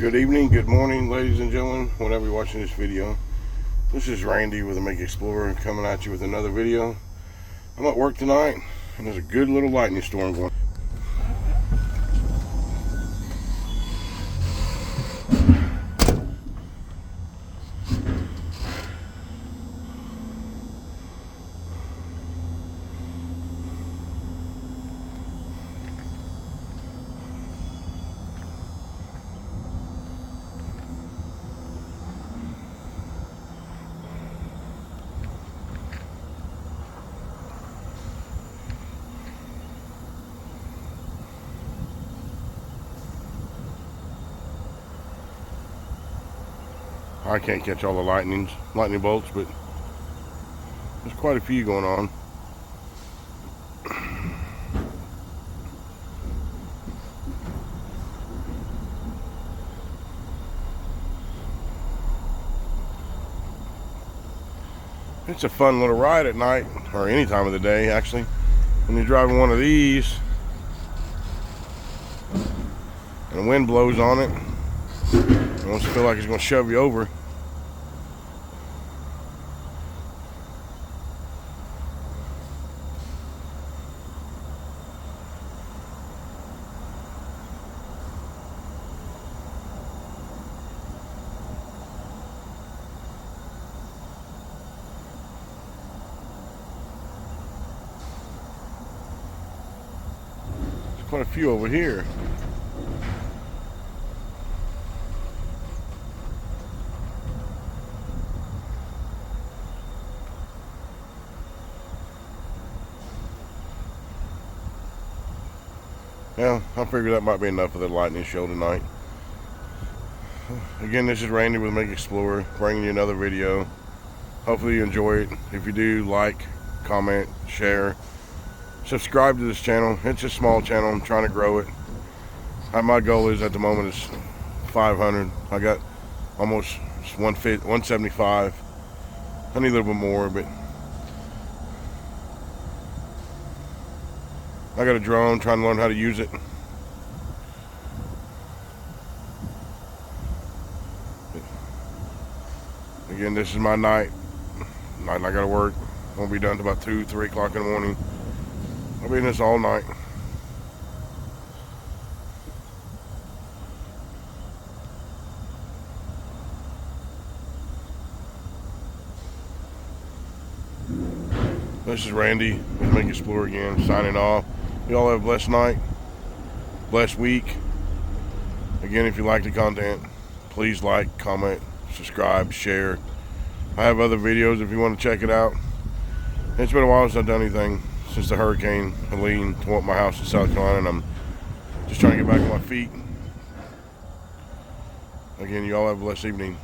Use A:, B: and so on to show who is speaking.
A: Good evening, good morning, ladies and gentlemen, whenever you're watching this video. This is Randy with the Make Explorer coming at you with another video. I'm at work tonight, and there's a good little lightning storm going. I can't catch all the lightning bolts, but there's quite a few going on. It's a fun little ride at night, or any time of the day actually, when you're driving one of these and the wind blows on it. It wants to feel like it's going to shove you over. There's quite a few over here. Yeah, I figured that might be enough of the lightning show tonight. Again, this is Randy with Make Explorer, bringing you another video. Hopefully you enjoy it. If you do, like, comment, share, subscribe to this channel. It's a small channel. I'm trying to grow it. My goal is at the moment is 500. I got almost 175. I need a little bit more, but I got a drone, trying to learn how to use it. Again, this is my night. I gotta work. Won't be done till about 2, 3 o'clock in the morning. I'll be in this all night. This is Randy with Make Explorer again, signing off. You all have a blessed night, blessed week. Again, if you like the content, please like, comment, subscribe, share. I have other videos if you want to check it out. It's been a while since I've done anything since the Hurricane Helene tore up my house in South Carolina, and I'm just trying to get back on my feet. Again, you all have a blessed evening.